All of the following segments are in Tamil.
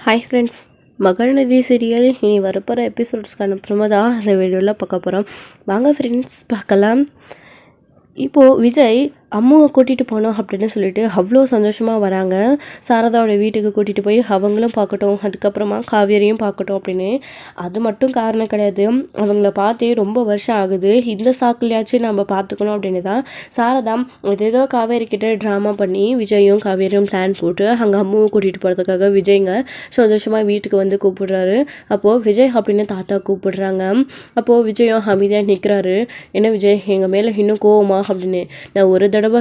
ஹாய் ஃப்ரெண்ட்ஸ், மகள்நிதி சீரியல் இனி வரப்போகிற எபிசோட்ஸ்க்கான அப்புறமா தான் அந்த வீடியோவில் பார்க்க போகிறோம். வாங்க ஃப்ரெண்ட்ஸ் பார்க்கலாம். இப்போது விஜய் அம்முவை கூட்டிகிட்டு போனோம் அப்படின்னு சொல்லிட்டு அவ்வளோ சந்தோஷமாக வராங்க. சாரதாவோட வீட்டுக்கு கூட்டிகிட்டு போய் அவங்களும் பார்க்கட்டும், அதுக்கப்புறமா காவேரியும் பார்க்கட்டும் அப்படின்னு. அது மட்டும் காரணம் கிடையாது, அவங்கள பார்த்தே ரொம்ப வருஷம் ஆகுது, இந்த சாக்குலையாச்சும் நம்ம பார்த்துக்கணும் அப்படின்னு தான் சாரதா ஏதோ காவேரி கிட்ட ட்ராமா பண்ணி விஜயும் காவேரியும் பிளான் போட்டு அங்கே அம்முவை கூட்டிகிட்டு போகிறதுக்காக விஜய்ங்க சந்தோஷமாக வீட்டுக்கு வந்து கூப்பிடுறாரு. அப்போது விஜய் அப்படின்னு தாத்தா கூப்பிடுறாங்க. அப்போது விஜயும் அமைதியாக நிற்கிறாரு. என்ன விஜய், எங்கள் மேலே இன்னும் கோவமா அப்படின்னு. நான் ஒரு தடவை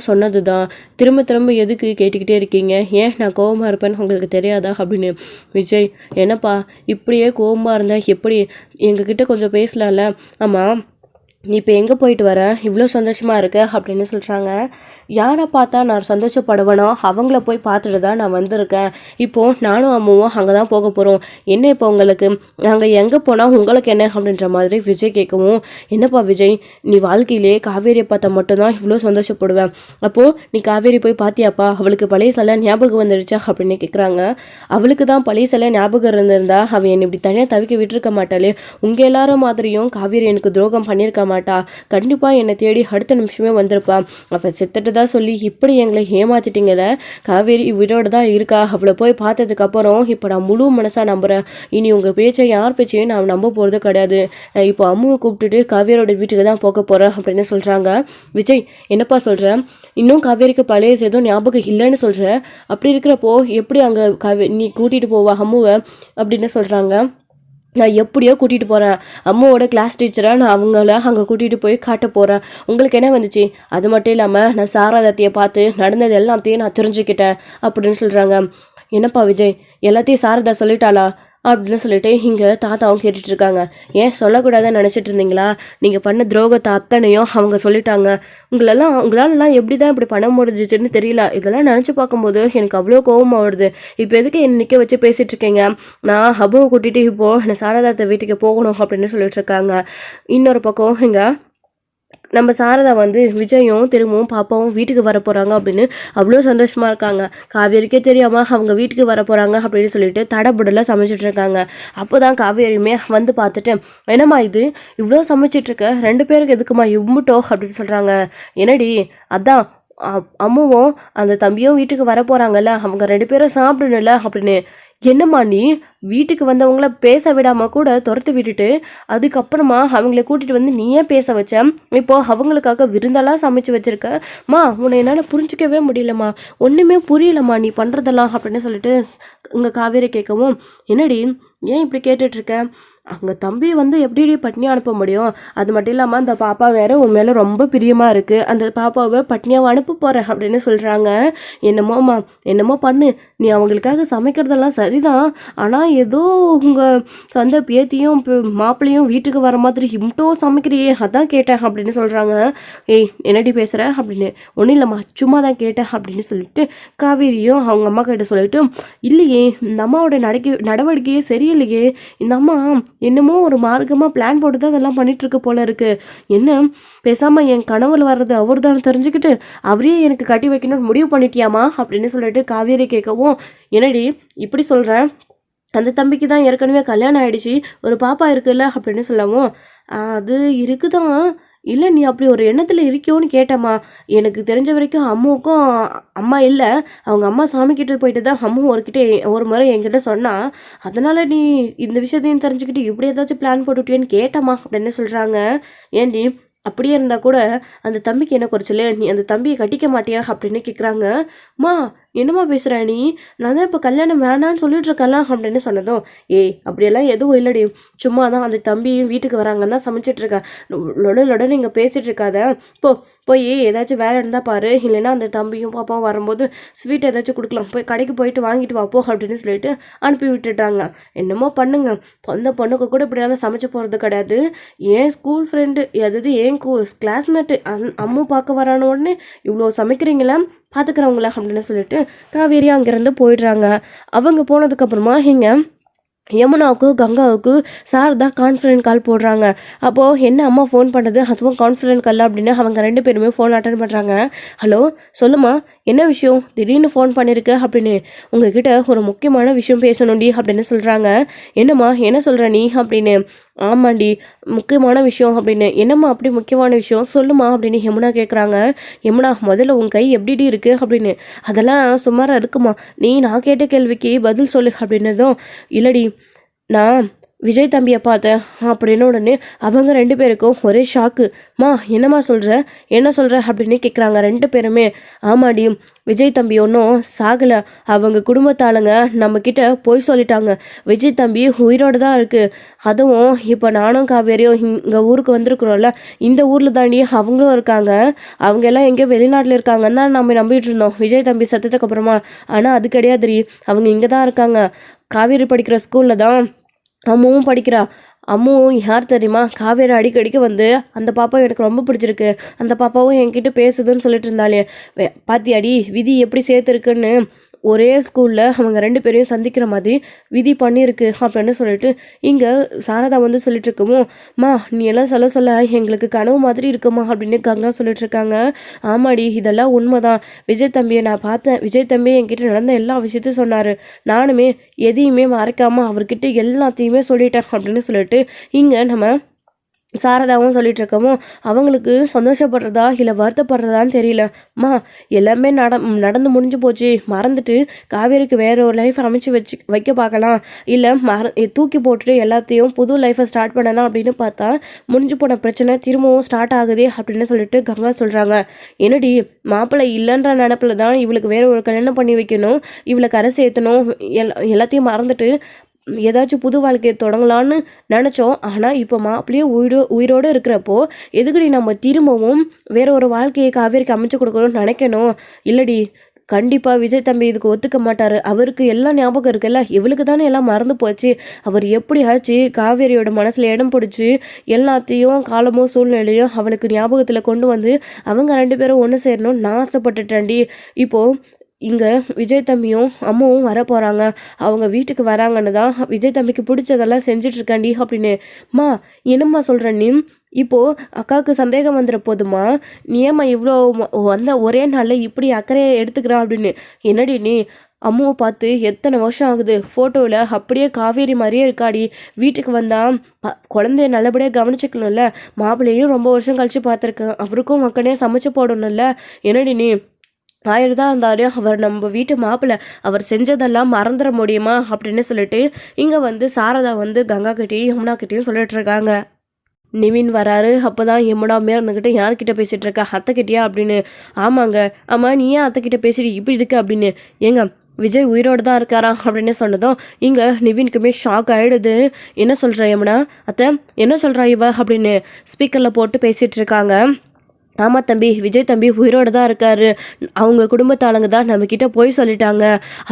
சொன்னது தான், திரும்ப திரும்ப எதுக்கு கேட்டுக்கிட்டே இருக்கீங்க? ஏன் நான் கோவமாக இருப்பேன்னு உங்களுக்கு தெரியாதா அப்படின்னு. விஜய், என்னப்பா இப்படியே கோவமாக இருந்தால் எப்படி? எங்ககிட்ட கொஞ்சம் பேசலாம்ல. ஆமாம், நீ இப்போ எங்கே போயிட்டு வர, இவ்வளோ சந்தோஷமாக இருக்க அப்படின்னு சொல்கிறாங்க. யாரை பார்த்தா நான் சந்தோஷப்படுவேனோ அவங்கள போய் பார்த்துட்டு தான் நான் வந்திருக்கேன். இப்போது நானும் அம்மாவும் அங்கே தான் போக போகிறோம். என்ன இப்போ உங்களுக்கு, நாங்கள் எங்கே போனால் உங்களுக்கு என்ன அப்படின்ற மாதிரி விஜய் கேட்கவும், என்னப்பா விஜய், நீ வாழ்க்கையிலே காவேரியை பார்த்தா மட்டும்தான் இவ்வளோ சந்தோஷப்படுவேன். அப்போது நீ காவேரி போய் பார்த்தியாப்பா, அவளுக்கு பழைய சிலை ஞாபகம் வந்துடுச்சா அப்படின்னு கேட்குறாங்க. அவளுக்கு தான் பழைய சிலை ஞாபகம் இருந்திருந்தா அவன் என்னை இப்படி தனியாக தவிக்க விட்டுருக்க மாட்டாளே. உங்கள் எல்லாரும் மாதிரியும் காவேரி எனக்கு துரோகம் பண்ணியிருக்க மாட்டா, கண்டிப்பா என்னை தேடி அடுத்த நிமிஷமே வந்திருப்பா. அவ செத்துட்டதா சொல்லி இப்படி எங்களை ஏமாத்திட்டீங்கல. காவேரி உயிரோட தான் இருக்கா. அவளை போய் பார்த்ததுக்கு அப்புறம் இப்போ நான் முழு மனசா நம்புறேன். இனி உங்க பேச்சை யார் பேச்சையும் நான் நம்ப போறது கிடையாது. இப்போ அம்முவை கூப்பிட்டுட்டு காவேரியோட வீட்டுக்கு தான் போக போறேன் அப்படின்னு சொல்றாங்க. விஜய், என்னப்பா சொல்ற? இன்னும் காவேரிக்கு பழைய சேதம் ஞாபகம் இல்லைன்னு சொல்ற. அப்படி இருக்கிறப்போ எப்படி அங்க நீ கூட்டிட்டு போவா அம்முவை அப்படின்னு சொல்றாங்க. நான் எப்படியோ கூட்டிகிட்டு போகிறேன், அம்மாவோட கிளாஸ் டீச்சராக நான் அவங்கள அங்கே கூட்டிகிட்டு போய் காட்ட போகிறேன். உங்களுக்கு என்ன வந்துச்சு? அது மட்டும் இல்லாமல் நான் சாரதாத்தியை பார்த்து நடந்தது எல்லாத்தையும் நான் தெரிஞ்சுக்கிட்டேன் அப்படின்னு சொல்கிறாங்க. என்னப்பா விஜய், எல்லாத்தையும் சாரதா சொல்லிட்டாளா அப்படின்னு சொல்லிட்டு இங்கே தாத்தாவும் கேட்டுட்டு இருக்காங்க. ஏன் சொல்லக்கூடாதுன்னு நினச்சிட்டு இருந்தீங்களா? நீங்கள் பண்ண துரோகத்தை அத்தனையும் அவங்க சொல்லிட்டாங்க. உங்களாலலாம் எப்படி தான் இப்படி பண்ண முடிஞ்சிச்சுன்னு தெரியல. இதெல்லாம் நினச்சி பார்க்கும்போது எனக்கு அவ்வளோ கோவமாக வருது. இப்போ எதுக்கு என்னை நிற்க வச்சு பேசிகிட்டு இருக்கீங்க? நான் ஹபுவை கூட்டிகிட்டு இப்போது நான் சாரதாத்த வீட்டுக்கு போகணும் அப்படின்னு சொல்லிட்டு இருக்காங்க. இன்னொரு பக்கம் இங்கே நம்ம சாரதா விஜயும் திரும்பவும் பாப்பாவும் வீட்டுக்கு வர போகிறாங்க அப்படின்னு அவ்வளோ சந்தோஷமாக இருக்காங்க. காவேரிக்கே தெரியாமல் அவங்க வீட்டுக்கு வர போகிறாங்க அப்படின்னு சொல்லிட்டு தடபுடலாம் சமைச்சிட்டு இருக்காங்க. அப்போ தான் காவேரியுமே பார்த்துட்டு, என்னம்மா இது இவ்வளோ சமைச்சிட்ருக்க, 2 பேருக்கு எதுக்குமா இம்முட்டோ அப்படின்னு சொல்கிறாங்க. என்னடி, அதான் அம்மாவும் அந்த தம்பியும் வீட்டுக்கு வர போகிறாங்கல்ல, அவங்க 2 பேரும் சாப்பிடணும்ல அப்படின்னு. என்னம்மா நீ வீட்டுக்கு வந்தவங்கள பேச விடாமல் கூட துரத்து விட்டுட்டு அதுக்கப்புறமா அவங்கள கூட்டிகிட்டு நீயே பேச வச்ச. இப்போ அவங்களுக்காக விருந்தெல்லாம் சமைச்சு வச்சுருக்கம்மா. உன்னை என்னால் புரிஞ்சிக்கவே முடியலம்மா, ஒன்றுமே புரியலம்மா நீ பண்ணுறதெல்லாம் அப்படின்னு சொல்லிட்டு இங்கே காவேரி கேட்கவும், என்னடி ஏன் இப்படி கேட்டுட்ருக்க? அங்கே தம்பி எப்படி பட்னியாக அனுப்ப முடியும்? அது மட்டும் இல்லாமல் அந்த பாப்பா வேறு உன் மேலே ரொம்ப பிரியமாக இருக்குது, அந்த பாப்பாவை பட்னியாக அனுப்ப போகிறேன் அப்படின்னு சொல்கிறாங்க. என்னமோ பண்ணு, நீ அவங்களுக்காக சமைக்கிறதெல்லாம் சரிதான், ஆனால் ஏதோ உங்கள் சொந்த பேத்தியும் மாப்பிள்ளையும் வீட்டுக்கு வர மாதிரி இம்ட்டோ சமைக்கிறியே, அதான் கேட்டேன் அப்படின்னு சொல்கிறாங்க. ஏய், என்னடி பேசுகிற அப்படின்னு. ஒன்றும் இல்லைம்மா, சும்மா தான் கேட்டேன் அப்படின்னு சொல்லிட்டு காவேரியும் அவங்க அம்மா கிட்ட சொல்லிட்டு, இல்லையே இந்த அம்மாவோட நடவடிக்கையே சரியில்லையே, இந்த அம்மா என்னமோ ஒரு மார்க்கமாக பிளான் போட்டு தான் அதெல்லாம் பண்ணிகிட்ருக்கு போல இருக்கு. என்ன பேசாமல் என் கனவுல வர்றது அவர் தான் தெரிஞ்சுக்கிட்டு அவரையே எனக்கு கட்டி வைக்கணும்னு முடிவு பண்ணிட்டியாமா அப்படின்னு சொல்லிட்டு காவேரி கேட்கவும், என்னடி இப்படி சொல்கிறேன்? அந்த தம்பிக்கு தான் ஏற்கனவே கல்யாணம் ஆகிடுச்சு, ஒரு பாப்பா இருக்குல்ல அப்படின்னு சொல்லவும், அது இருக்குதான், இல்லை நீ அப்படி ஒரு எண்ணத்தில் இருக்கியோன்னு கேட்டம்மா. எனக்கு தெரிஞ்ச வரைக்கும் அம்மாவுக்கும் அம்மா இல்லை, அவங்க அம்மா சாமிக்கிட்ட போயிட்டு தான் அம்மா ஒரு முறை என்கிட்ட சொன்னா, அதனால் நீ இந்த விஷயத்தையும் தெரிஞ்சுக்கிட்டு இப்படி ஏதாச்சும் பிளான் போட்டுட்டியோன்னு கேட்டம்மா அப்படின்னு சொல்கிறாங்க. ஏன்டி அப்படியே இருந்தால் கூட அந்த தம்பிக்கு என்ன குறைச்சல, நீ அந்த தம்பியை கட்டிக்க மாட்டியா அப்படின்னு கேட்குறாங்க. மா, என்னம்மா பேசுகிற நீ? நான் தான் இப்போ கல்யாணம் வேணான்னு சொல்லிட்டு இருக்கேன்ல அப்படின்னு சொன்னதும், ஏய் அப்படியெல்லாம் எதுவும் இல்லடி, சும்மா தான் அந்த தம்பியும் வீட்டுக்கு வராங்கன்னு தான் சமைச்சிட்ருக்கேன், லொட நீங்கள் பேசிகிட்டு இருக்காத, போய் ஏதாச்சும் வேலை இருந்தால் பாரு, இல்லைன்னா அந்த தம்பியும் பாப்பாவும் வரும்போது ஸ்வீட் ஏதாச்சும் கொடுக்கலாம், போய் கடைக்கு போயிட்டு வாங்கிட்டு வாப்போ அப்படின்னு சொல்லிட்டு அனுப்பி விட்டுட்டாங்க. என்னமோ பண்ணுங்க, அந்த பொண்ணுக்கு கூட இப்படியெல்லாம் சமைச்சு போகிறது கிடையாது. ஏன் ஸ்கூல் ஃப்ரெண்டு, அதாவது ஏன் கிளாஸ்மேட்டு அம்மா பார்க்க வரான உடனே இவ்வளோ சமைக்கிறீங்களா, பார்த்துக்கிறவங்களா அப்படின்னு சொல்லிட்டு காவேரி அங்கேருந்து போயிடுறாங்க. அவங்க போனதுக்கப்புறமா இங்கே யமுனாவுக்கு கங்காவுக்கு சார் தான் கான்ஃபரன்ஸ் கால் போடுறாங்க. அப்போது என்ன அம்மா ஃபோன் பண்ணது, அதுவும் கான்ஃபரன்ஸ் கால் அப்படின்னு அவங்க 2 பேருமே ஃபோன் அட்டன் பண்ணுறாங்க. ஹலோ சொல்லுமா, என்ன விஷயம் திடீர்னு ஃபோன் பண்ணியிருக்க அப்படின்னு. உங்ககிட்ட ஒரு முக்கியமான விஷயம் பேசணும்டி அப்படின்னு சொல்கிறாங்க. என்னம்மா என்ன சொல்கிற நீ அப்படின்னு. ஆமாண்டி முக்கியமான விஷயம் அப்படின்னு. என்னம்மா அப்படி முக்கியமான விஷயம் சொல்லுமா அப்படின்னு யமுனா கேட்குறாங்க. யமுனா முதல்ல உன் கை எப்படிடி இருக்கு அப்படின்னு. அதெல்லாம் சுமாராக இருக்குமா, நான் கேட்ட கேள்விக்கு பதில் சொல்லு அப்படின்னதும், இல்லடி நான் விஜய் தம்பியை பார்த்தேன் அப்படின்னு உடனே அவங்க 2 பேருக்கும் ஒரே ஷாக்கு. மா என்னம்மா சொல்கிற, என்ன சொல்கிற அப்படின்னு கேட்குறாங்க 2 பேருமே. ஆமாடி விஜய் தம்பி ஒன்றும் சாகலை, அவங்க குடும்பத்தாளுங்க நம்மக்கிட்ட போய் சொல்லிட்டாங்க. விஜய் தம்பி உயிரோடு தான் இருக்குது. அதுவும் இப்போ நானும் காவேரியும் இங்கே ஊருக்கு வந்திருக்கிறோம்ல, இந்த ஊரில் தாண்டி அவங்களும் இருக்காங்க. அவங்க எல்லாம் எங்கேயோ வெளிநாட்டில் இருக்காங்கன்னு தான் நம்ம நம்பிட்டு இருந்தோம் விஜய் தம்பி சத்தத்துக்கு அப்புறமா. ஆனால் அது கிடையாதுரி, அவங்க இங்கே தான் இருக்காங்க. காவேரி படிக்கிற ஸ்கூலில் தான் அம்முவும் படிக்கிறா. அம்முவும் யார் தெரியுமா, காவேரி அடிக்கடிக்கு வந்து அந்த பாப்பா எனக்கு ரொம்ப பிடிச்சிருக்கு, அந்த பாப்பாவும் என்கிட்ட பேசுதுன்னு சொல்லிட்டு இருந்தாலே. பாத்தியாடி விதி எப்படி சேர்த்துருக்குன்னு. ஒரே ஸ்கூலில் அவங்க 2 பேரையும் சந்திக்கிற மாதிரி விதி பண்ணியிருக்கு அப்படின்னு சொல்லிட்டு இங்கே சாரதா வந்து சொல்லிட்டு இருக்குமோ, மா நீ எல்லாம் சொல்ல எங்களுக்கு கனவு மாதிரி இருக்குமா அப்படின்னு கங்கா சொல்லிட்டு இருக்காங்க. ஆமாடி இதெல்லாம் உண்மைதான். விஜய் தம்பியை நான் பார்த்தேன், விஜய் தம்பி என்கிட்ட நடந்த எல்லா விஷயத்தையும் சொன்னார். நானுமே எதையுமே மறைக்காமல் அவர்கிட்ட எல்லாத்தையுமே சொல்லிட்டேன் அப்படின்னு சொல்லிட்டு இங்கே நம்ம சாரதாவும் சொல்லிட்டு இருக்கமோ, அவங்களுக்கு சந்தோஷப்படுறதா இல்லை வருத்தப்படுறதான்னு தெரியலம்மா. எல்லாமே நடந்து முடிஞ்சு போச்சு, மறந்துட்டு காவேரிக்கு வேற ஒரு லைஃப் அமைச்சு வைக்க பார்க்கலாம், இல்லை தூக்கி போட்டுட்டு எல்லாத்தையும் புது லைஃப்பை ஸ்டார்ட் பண்ணலாம் அப்படின்னு பார்த்தா முடிஞ்சு போன பிரச்சனை திரும்பவும் ஸ்டார்ட் ஆகுதே அப்படின்னு சொல்லிட்டு கங்கா சொல்கிறாங்க. என்னடி மாப்பிள்ளை இல்லைன்ற நினப்பில் தான் இவளுக்கு வேற ஒரு கல்யாணம் பண்ணி வைக்கணும், இவளை கரை சேர்த்தணும், எல்லாத்தையும் மறந்துட்டு ஏதாச்சும் புது வாழ்க்கையை தொடங்கலான்னு நினச்சோம். ஆனால் இப்போ மாப்பிள்ளையே உயிரோடு இருக்கிறப்போ எதுக்கடி நம்ம திரும்பவும் வேற ஒரு வாழ்க்கையை காவேரிக்கு அமைச்சு கொடுக்கணும்னு நினைக்கணும். இல்லடி கண்டிப்பாக விஜய் தம்பி இதுக்கு ஒத்துக்க மாட்டார். அவருக்கு எல்லாம் ஞாபகம் இருக்குல்ல, இவளுக்கு தானே எல்லாம் மறந்து போச்சு. அவர் எப்படியாச்சு காவேரியோட மனசில் இடம் பிடிச்சி எல்லாத்தையும் காலமோ சூழ்நிலையோ அவளுக்கு ஞாபகத்தில் கொண்டு வந்து அவங்க 2 பேரும் ஒன்று சேரணும்னு நான் ஆசைப்பட்டுட்டேன்டி. இப்போது இங்கே விஜய் தம்பியும் அம்மாவும் வர போகிறாங்க, அவங்க வீட்டுக்கு வராங்கன்னு தான் விஜய் தம்பிக்கு பிடிச்சதெல்லாம் செஞ்சிட்ருக்காண்டி அப்படின்னு. மா என்னம்மா சொல்கிற நீ, இப்போது அக்காவுக்கு சந்தேகம் வந்துட போதுமா, நீ ஏம்மா இவ்வளோ வந்த ஒரே நாளில் இப்படி அக்கறையை எடுத்துக்கிறான் அப்படின்னு. என்னடி நீ அம்மாவை பார்த்து எத்தனை வருஷம் ஆகுது, ஃபோட்டோவில் அப்படியே காவேரி மாதிரியே இருக்காடி. வீட்டுக்கு வந்தால் குழந்தைய நல்லபடியாக கவனிச்சுக்கணும்ல, மாப்பிள்ளையும் ரொம்ப வருஷம் கழித்து பார்த்துருக்கேன், அவருக்கும் மக்கனே சமைச்சு போடணும்ல. என்னடி நீ 1000 தான் இருந்தாரு, அவர் நம்ம வீட்டு மாப்பிள்ளை, அவர் செஞ்சதெல்லாம் மறந்துட முடியுமா அப்படின்னு சொல்லிட்டு இங்கே வந்து சாரதா வந்து கங்கா கிட்டேயும் யமுனா கிட்டேயும் சொல்லிட்டு இருக்காங்க. நிவின் வராரு. அப்போ தான் யமுனா இருந்துக்கிட்டு யார்கிட்ட பேசிகிட்டு இருக்கா, அத்தைக்கிட்டியா அப்படின்னு. ஆமாங்க. ஆமாம் நீ ஏன் அத்தைக்கிட்ட பேசிட்டு இப்படி இருக்கு அப்படின்னு. ஏங்க விஜய் உயிரோடு தான் இருக்காரா அப்படின்னு சொன்னதும் இங்கே நிவின்க்குமே ஷாக் ஆகிடுது. என்ன சொல்கிற யமுனா, அத்தை என்ன சொல்கிறா இவ அப்படின்னு ஸ்பீக்கரில் போட்டு பேசிகிட்டு இருக்காங்க. ஆமாம் தம்பி, விஜய் தம்பி உயிரோடு தான் இருக்காரு. அவங்க குடும்பத்தாளுங்க தான் நம்மக்கிட்ட போய் சொல்லிட்டாங்க.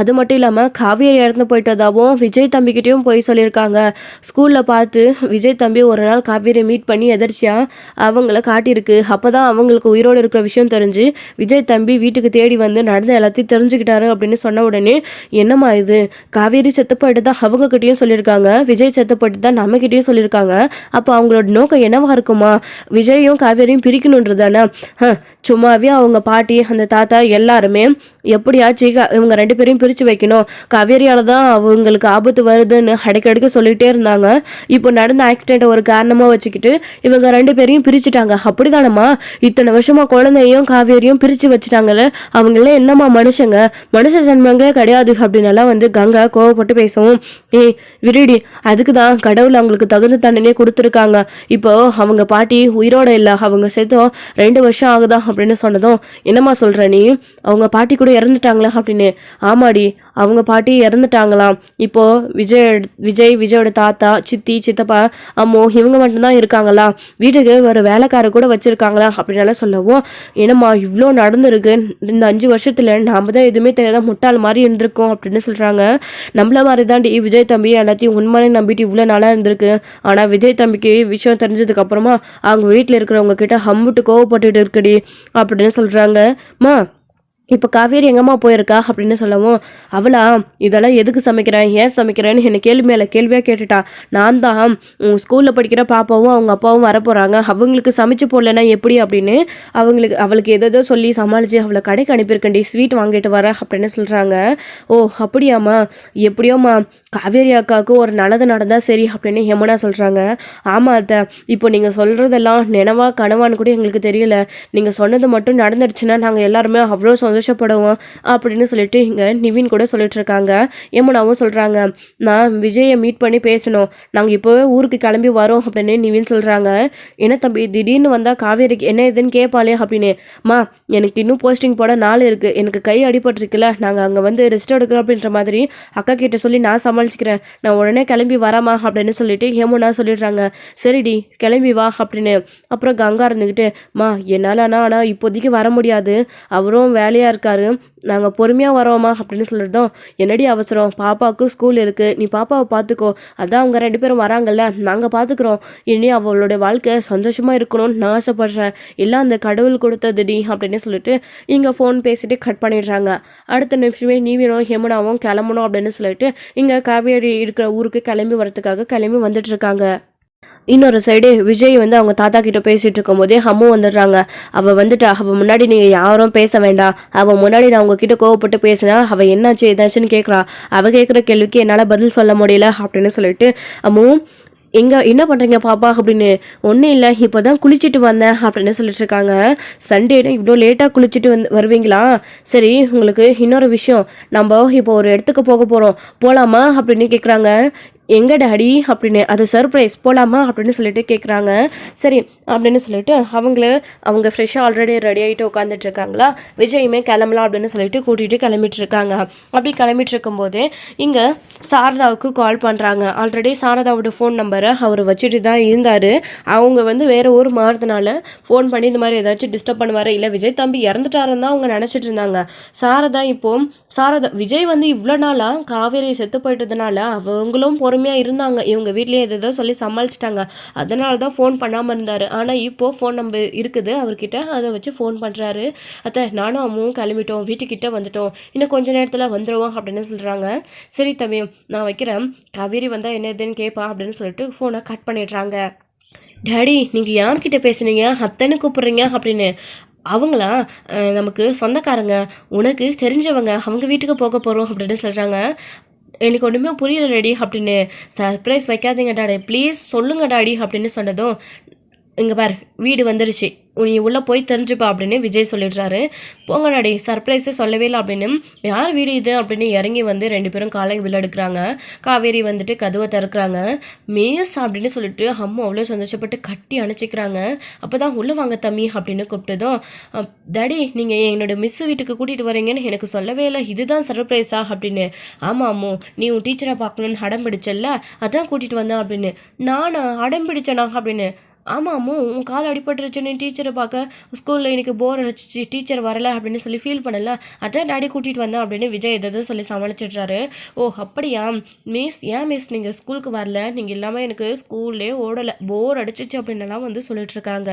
அது மட்டும் இல்லாமல் காவேரி இறந்து போயிட்டதாகவும் விஜய் தம்பிக்கிட்டேயும் போய் சொல்லியிருக்காங்க. ஸ்கூலில் பார்த்து விஜய் தம்பி ஒரு நாள் காவேரியை மீட் பண்ணி எதிர்ச்சியாக அவங்கள காட்டியிருக்கு. அப்போ தான் அவங்களுக்கு உயிரோடு இருக்கிற விஷயம் தெரிஞ்சு விஜய் தம்பி வீட்டுக்கு தேடி வந்து நடந்த எல்லாத்தையும் தெரிஞ்சுக்கிட்டாரு அப்படின்னு சொன்ன உடனே, என்னம்மா இது, காவேரி செத்து போயிட்டு தான் அவங்கக்கிட்டேயும் சொல்லியிருக்காங்க, விஜய் செத்து போயிட்டு தான் நம்மக்கிட்டேயும் சொல்லியிருக்காங்க. அப்போ அவங்களோட நோக்கம் என்னவா இருக்குமா, விஜயும் காவேரியும் பிரிக்கணுன்றதான. சும்மாவே அவங்க பாட்டி அந்த தாத்தா எல்லாருமே எப்படியாச்சு இவங்க 2 பேரையும் பிரித்து வைக்கணும், காவேரியால் தான் அவங்களுக்கு ஆபத்து வருதுன்னு அடிக்கடிக்க சொல்லிகிட்டே இருந்தாங்க. இப்போ நடந்த ஆக்சிடெண்ட்டை ஒரு காரணமாக வச்சுக்கிட்டு இவங்க 2 பேரையும் பிரிச்சுட்டாங்க. அப்படிதானம்மா, இத்தனை வருஷமாக குழந்தையும் காவேரியும் பிரித்து வச்சுட்டாங்கல்ல, அவங்களாம் என்னம்மா மனுஷங்க, மனுஷ ஜன்மங்களே கிடையாது அப்படின்னலாம் வந்து கங்கா கோவப்பட்டு பேசவும், விருடி அதுக்கு தான் கடவுள் அவங்களுக்கு தகுந்த தண்டனையே கொடுத்துருக்காங்க. இப்போ அவங்க பாட்டி உயிரோட இல்லை, அவங்க செத்தோம் 2 வருஷம் ஆகுதா அப்படின்னு சொன்னதும், என்னம்மா சொல்கிற நீ, அவங்க பாட்டி கூட இறந்துட்டாங்களா அப்படின்னு. ஆமாடி அவங்க பாட்டி இறந்துட்டாங்களாம். இப்போது விஜயோட தாத்தா சித்தி சித்தப்பா அம்மோ இவங்க மட்டும்தான் இருக்காங்களா, வீட்டுக்கு ஒரு வேலைக்கார கூட வச்சுருக்காங்களா அப்படின்னால சொல்லவும், என்னம்மா இவ்வளோ நடந்திருக்கு, இந்த 5 வருஷத்தில் நாம் தான் எதுவுமே தெரியாத முட்டாள் மாதிரி இருந்திருக்கோம் அப்படின்னு சொல்கிறாங்க. நம்மள மாதிரி தான் விஜய் தம்பி எல்லாத்தையும் உண்மையை நம்பிட்டு இவ்வளோ நாளாக இருந்திருக்கு. ஆனால் விஜய் தம்பிக்கு விஷயம் தெரிஞ்சதுக்கப்புறமா அவங்க வீட்டில் இருக்கிறவங்க கிட்ட ஹம்முட்டு கோவப்பட்டுட்டு இருக்குடி அப்படின்னு சொல்கிறாங்க. மா இப்போ காவேரி எங்கம்மா போயிருக்கா அப்படின்னு சொல்லவும், அவளா இதெல்லாம் எதுக்கு சமைக்கிறேன், ஏன் சமைக்கிறேன்னு என்னை கேள்வி மேலே கேள்வியாக கேட்டுட்டா. நான் தான் ஸ்கூலில் படிக்கிற பாப்பாவும் அவங்க அப்பாவும் வரப்போகிறாங்க, அவங்களுக்கு சமைச்சு போடலன்னா எப்படி அப்படின்னு அவளுக்கு எதோ சொல்லி சமாளித்து அவளை கடைக்கு அனுப்பியிருக்கேன்டி, ஸ்வீட் வாங்கிட்டு வர அப்படின்னு சொல்கிறாங்க. ஓ அப்படியாம்மா, எப்படியோம்மா காவேரி அக்காவுக்கு ஒரு நல்லது நடந்தால் சரி அப்படின்னு யமுனா சொல்கிறாங்க. ஆமாம் அத்தை, இப்போ நீங்கள் சொல்கிறதெல்லாம் நினைவா கனவான்னு கூட எங்களுக்கு தெரியல, நீங்கள் சொன்னது மட்டும் நடந்துடுச்சுன்னா நாங்கள் எல்லாருமே அவ்வளோ சந்தோஷப்படுவோம் அப்படின்னு சொல்லிட்டு இங்கே நிவின் கூட சொல்லிட்டு இருக்காங்க. யமுனாவும் சொல்கிறாங்க, நான் விஜயை மீட் பண்ணி பேசணும், நாங்கள் இப்போவே ஊருக்கு கிளம்பி வரோம் அப்படின்னு நிவின் சொல்கிறாங்க. என்ன தம்பி திடீர்னு வந்தால் காவேரிக்கு என்ன இதுன்னு கேட்பாளே அப்படின்னு. மா எனக்கு இன்னும் போஸ்டிங் போட நாள் இருக்குது, எனக்கு கை அடிபட்டிருக்குல்ல, நாங்கள் அங்கே வந்து ரெஸ்ட் எடுக்கிறோம் அப்படின்ற மாதிரி அக்கா கிட்ட சொல்லி நான் சமாளிச்சுக்கிறேன், நான் உடனே கிளம்பி வரமா அப்படின்னு சொல்லிட்டு யமுனா சொல்லிடுறாங்க. சரிடி கிளம்பி வா அப்படின்னு. அப்புறம் கங்கா இருந்துக்கிட்டு, மா என்னால் ஆனால் இப்போதைக்கு வர முடியாது, அவரும் வேலையாக இருக்காரு, நாங்கள் பொறுமையாக வரோமா அப்படின்னு சொல்லிட்டோம். என்னடி அவசரம், பாப்பாவுக்கு ஸ்கூல் இருக்குது, நீ பாப்பாவை பார்த்துக்கோ, அதான் அவங்க 2 பேரும் வராங்கல்ல, நாங்கள் பார்த்துக்குறோம், இனி அவளோட வாழ்க்கை சந்தோஷமாக இருக்கணும்னு நான் ஆசைப்பட்றேன், எல்லாம் அந்த கடவுள் கொடுத்ததுடி அப்படின்னு சொல்லிட்டு இங்கே ஃபோன் பேசிட்டு கட் பண்ணிடுறாங்க. அடுத்த நிமிஷமே நீவினும் யமுனாவும் கிளம்பணும் அப்படின்னு சொல்லிட்டு இங்கே காவேரி இருக்கிற ஊருக்கு கிளம்பி வரத்துக்காக கிளம்பி வந்துட்டு இருக்காங்க. இன்னொரு சைடு விஜய் வந்து அவங்க தாத்தா கிட்ட பேசிட்டு இருக்கும் போதே அம்மு வந்துடுறாங்க. அவள் வந்துட்டா, அவள் முன்னாடி நீங்கள் யாரும் பேச வேண்டாம், அவள் முன்னாடி நான் உங்ககிட்ட கோவப்பட்டு பேசினா அவள் என்னாச்சு ஏதாச்சுன்னு கேட்குறா, அவள் கேட்குற கேள்விக்கு என்னால் பதில் சொல்ல முடியல அப்படின்னு சொல்லிட்டு, அம்மு என்ன பண்ணுறீங்க பாப்பா அப்படின்னு. ஒன்றும் இல்லை, இப்போ தான் குளிச்சுட்டு வந்தேன் அப்படின்னு சொல்லிட்டு இருக்காங்க. சண்டேனா இவ்வளோ லேட்டாக குளிச்சுட்டு வருவீங்களா, சரி உங்களுக்கு இன்னொரு விஷயம், நம்ம இப்போ ஒரு இடத்துக்கு போக போகிறோம், போகலாமா அப்படின்னு கேட்குறாங்க. எங்க டாடி அப்படின்னு. அது சர்ப்ரைஸ், போகலாமா அப்படின்னு சொல்லிட்டு கேட்குறாங்க. சரி அப்படின்னு சொல்லிட்டு அவங்க ஃப்ரெஷ்ஷாக ஆல்ரெடி ரெடி ஆகிட்டு உட்காந்துட்டு இருக்காங்களா, விஜயுமே கிளம்பலாம் அப்படின்னு சொல்லிட்டு கூட்டிகிட்டு கிளம்பிட்டு இருக்காங்க. அப்படி கிளம்பிட்டு இருக்கும்போது இங்கே சாரதாவுக்கு கால் பண்ணுறாங்க. ஆல்ரெடி சாரதாவோட ஃபோன் நம்பரை அவர் வச்சுட்டு தான் இருந்தார். அவங்க வந்து வேறு ஊர் மாறுறதுனால ஃபோன் பண்ணி இந்த மாதிரி ஏதாச்சும் டிஸ்டர்ப் பண்ணுவார், இல்லை விஜய் தம்பி இறந்துட்டாருன்னு தான் அவங்க நினச்சிட்டு இருந்தாங்க. சாரதா விஜய் வந்து இவ்வளோ நாளாக காவேரி செத்து போயிட்டதுனால அவங்களும் பொறுமையாக இருந்தாங்க, இவங்க வீட்லேயே எதோ சொல்லி சமாளிச்சிட்டாங்க, அதனால தான் ஃபோன் பண்ணாமல் இருந்தார். ஆனால் இப்போது ஃபோன் நம்பர் இருக்குது அவர்கிட்ட, அதை வச்சு ஃபோன் பண்ணுறாரு. அத்தை நானும் அம்மாவும் கிளம்பிட்டோம், வீட்டுக்கிட்ட வந்துட்டோம், இன்னும் கொஞ்சம் நேரத்தில் வந்துடுவோம் அப்படின்னு சொல்கிறாங்க. சரி தம்பி நான் வைக்கிறேன், காவேரி வந்தால் என்ன எதுன்னு கேட்பா அப்படின்னு சொல்லிட்டு ஃபோனை கட் பண்ணிடுறாங்க. டாடி நீங்கள் யார்கிட்ட பேசுனீங்க, அத்தைன்னு கூப்பிட்றீங்க அப்படின்னு. அவங்களா நமக்கு சொந்தக்காரங்க, உனக்கு தெரிஞ்சவங்க, அவங்க வீட்டுக்கு போக போகிறோம் அப்படின்னு சொல்கிறாங்க. எனக்கு ஒன்றுமே புரியல டாடி அப்படின்னு. சர்ப்ரைஸ் வைக்காதீங்க டாடி ப்ளீஸ், சொல்லுங்க டாடி அப்படின்னு சொன்னதும், இங்கே பார் வீடு வந்துருச்சு, நீ உள்ளே போய் தெரிஞ்சுப்பா அப்படின்னு விஜய் சொல்லிடுறாரு. போங்க டாடி, சர்ப்ரைஸே சொல்லவே இல்லை அப்படின்னு. யார் வீடு இது அப்படின்னு இறங்கி வந்து 2 பேரும் காலை விளையாடுக்கிறாங்க. காவேரி வந்துட்டு கதவை திறக்கிறாங்க. மிஸ் அப்படின்னு சொல்லிட்டு அம்மா அவ்வளோ சந்தோஷப்பட்டு கட்டி அணைச்சிக்கிறாங்க. அப்போ தான் உள்ளே வாங்க தம்பி அப்படின்னு கூப்பிட்டதும், டாடி நீங்கள் என்னோட மிஸ் வீட்டுக்கு கூட்டிகிட்டு வரீங்கன்னு எனக்கு சொல்லவே இல்லை, இதுதான் சர்ப்ரைஸா அப்படின்னு. ஆமாம் அம்மோ, நீ உன் டீச்சரை பார்க்கணுன்னு அடம் பிடிச்சல்ல, அதான் கூட்டிகிட்டு வந்தேன் அப்படின்னு. நானா அடம் பிடிச்சேனா அப்படின்னு. ஆமாம்மா உன் கால் அடிபட்டுருச்சுன்னு டீச்சரை பார்க்க ஸ்கூலில் எனக்கு போர் அடிச்சிச்சு, டீச்சர் வரலை அப்படின்னு சொல்லி ஃபீல் பண்ணல, அதான் டாடி கூட்டிகிட்டு வந்தேன் அப்படின்னு விஜய் எதாவது சொல்லி சமாளிச்சிடுறாரு. ஓ அப்படியா மிஸ், ஏன் மிஸ் நீங்கள் ஸ்கூலுக்கு வரல, நீங்கள் இல்லாமல் எனக்கு ஸ்கூல்லே ஓடலை, போர் அடிச்சிச்சு அப்படின்னலாம் வந்து சொல்லிட்டுருக்காங்க.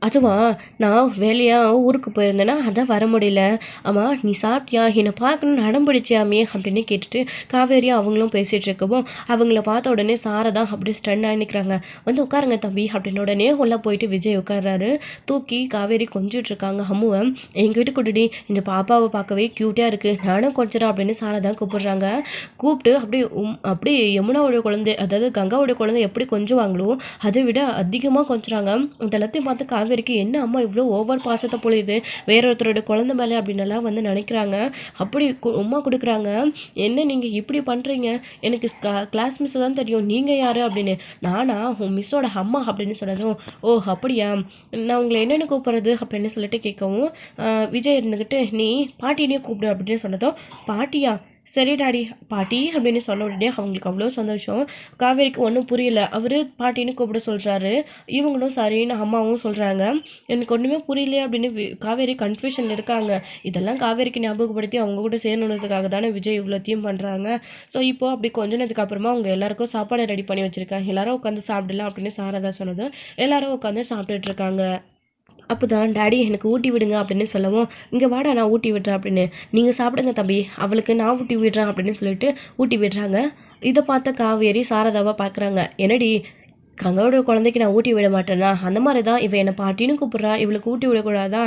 அதுவா நான் வேலையாக ஊருக்கு போயிருந்தேன்னா அதான் வர முடியல. ஆமாம் நீ சாப்பிட்டியா, என்னை பார்க்கணுன்னு அடம்பிடிச்சியாமே அப்படின்னு கேட்டுட்டு காவேரியா அவங்களும் பேசிகிட்டு இருக்கவும் அவங்கள பார்த்த உடனே சாரதா அப்படி ஸ்டன்னாக நிற்கிறாங்க. வந்து உட்காருங்க தம்பி அப்படின்னு உடனே உள்ளே போயிட்டு விஜய் உட்கார்றாரு. தூக்கி காவேரி கொஞ்சிட்டு இருக்காங்க அம்முவை. எங்கள் வீட்டு கூட்டிடி, இந்த பாப்பாவை பார்க்கவே க்யூட்டாக இருக்குது, நானும் கொஞ்சிடா அப்படின்னு சாரதா கூப்பிடுறாங்க. கூப்பிட்டு அப்படியே யமுனாவோட குழந்தை, அதாவது கங்காவோட குழந்தை எப்படி கொஞ்சுவாங்களோ அதை விட அதிகமாக கொஞ்சுறாங்க. இதெல்லாத்தையும் பார்த்து காவேரிக்கு என்ன அம்மா இவ்வளோ ஓவர் பாசத்தை பொழியுது வேற ஒருத்தரோட குழந்தை மேலே அப்படின்னலாம் வந்து நினைக்கிறாங்க. அப்படி உமா கொடுக்குறாங்க. என்ன நீங்கள் இப்படி பண்ணுறீங்க, எனக்கு கிளாஸ் மிஸ் தான் தெரியும், நீங்கள் யார் அப்படின்னு. நானா உன் மிஸ்ஸோட அம்மா அப்படின்னு சொன்னதும், ஓ அப்படியா, நான் உங்களை என்னென்னு கூப்பிட்றது அப்படின்னு சொல்லிட்டு கேட்கவும் விஜய் இருந்துக்கிட்டு நீ பாட்டினே கூப்பிடு அப்படின்னு சொன்னதும், பாட்டியா சரி டாடி பாட்டி அப்படின்னு சொன்ன உடனே அவங்களுக்கு அவ்வளோ சந்தோஷம். காவேரிக்கு ஒன்றும் புரியல, அவர் பாட்டின்னு கூப்பிட சொல்கிறாரு. இவங்களும் சரின்னு அம்மாவும் சொல்கிறாங்க. எனக்கு ஒன்றுமே புரியல அப்படின்னு காவேரி கன்ஃபியூஷன் இருக்காங்க. இதெல்லாம் காவேரிக்கு ஞாபகப்படுத்தி அவங்க கூட சேரணுன்றதுக்காக தானே விஜய் இவ்வளோத்தையும் பண்ணுறாங்க. ஸோ இப்போது அப்படி கொஞ்சனதுக்கு அப்புறமா அவங்க எல்லாருக்கும் சாப்பாடு ரெடி பண்ணி வச்சுருக்காங்க. எல்லாரும் உட்காந்து சாப்பிடலாம் அப்படின்னு சாரதா சொன்னது. எல்லாரும் உட்காந்து சாப்பிட்டுட்டு இருக்காங்க. அப்போ தான் டாடி எனக்கு ஊட்டி விடுங்க அப்படின்னு சொல்லவும், இங்கே வாடா நான் ஊட்டி விடுறேன் அப்படின்னு, நீங்கள் சாப்பிடுங்க தம்பி, அவளுக்கு நான் ஊட்டி விடுறேன் அப்படின்னு சொல்லிட்டு ஊட்டி விடுறாங்க. இதை பார்த்த காவேரி சாரதாவை பார்க்குறாங்க. என்னடி கங்காவோட குழந்தைக்கு நான் ஊட்டி விட மாட்டேன்னா, அந்த மாதிரி தான் இவ என்னை பாட்டின்னு கூப்பிட்றா, இவளுக்கு ஊட்டி விடக்கூடாதா?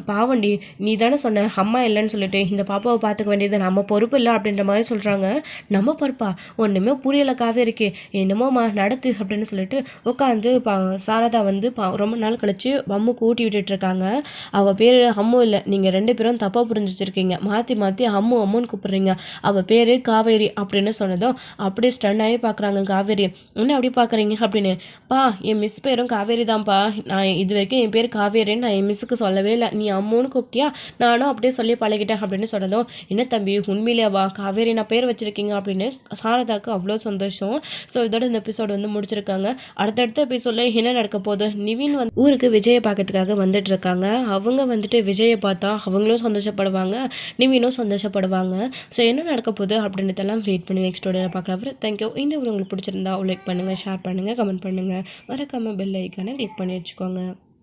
பாவண்டி, நீ தானே சொன்ன அம்மா இல்லைன்னு சொல்லிட்டு, இந்த பாப்பாவை பார்த்துக்க வேண்டியது நம்ம பொறுப்பு இல்லை அப்படின்ற மாதிரி சொல்கிறாங்க. நம்ம பொறுப்பா? ஒன்றுமே புரியலை காவேரிக்கு. என்னமோம்மா நடத்து அப்படின்னு சொல்லிட்டு உட்காந்து சாரதா வந்து ரொம்ப நாள் கழிச்சு அம்முக்கு ஊட்டி விட்டுட்ருக்காங்க. அவள் பேர் அம்மு இல்லை, நீங்கள் 2 பேரும் தப்பாக புரிஞ்சு வச்சுருக்கீங்க. மாற்றி மாற்றி அம்மு அம்முன்னு கூப்பிட்றீங்க. அவள் பேர் காவேரி அப்படின்னு சொன்னதும் அப்படியே ஸ்டன் ஆகி பார்க்குறாங்க காவேரி. என்ன அப்படி பார்க்குறீங்க அப்படின்னு. பா, என் மிஸ் பேரும் காவேரி தான்ப்பா. நான் இது வரைக்கும் என் பேர் காவேரின்னு நான் என் மிஸ்ஸுக்கு சொல்லவே இல்லை. நீ அம்முன்னு கூப்பிட்டியா, நானும் அப்படியே சொல்லி பழகிட்டேன் அப்படின்னு சொன்னதும், என்ன தம்பி உண்மையிலேவா காவேரி நான் பேர் வச்சுருக்கீங்க அப்படின்னு சாரதாவுக்கு அவ்வளோ சந்தோஷம். ஸோ இதோட இந்த எபிசோடு வந்து முடிச்சிருக்காங்க. அடுத்தடுத்த எபிசோடில் என்ன நடக்க போகுது? நிவின் வந்து ஊருக்கு விஜயை பார்க்கறதுக்காக வந்துட்டு இருக்காங்க. அவங்க வந்துட்டு விஜயை பார்த்தா அவங்களும் சந்தோஷப்படுவாங்க, நிவினும் சந்தோஷப்படுவாங்க. ஸோ என்ன நடக்க போகுது அப்படின்றதெல்லாம் வெயிட் பண்ணி நெக்ஸ்ட் வீடியோவில் பார்க்கலாம். தேங்க்யூ. இந்த வீடியோ உங்களுக்கு பிடிச்சிருந்தா லைக் பண்ணுங்கள், ஷேர் பண்ணுங்கள், கமெண்ட் பண்ணுங்கள். மறக்காமல் பெல் ஐக்கானை கிளிக் பண்ணி வச்சுக்கோங்க.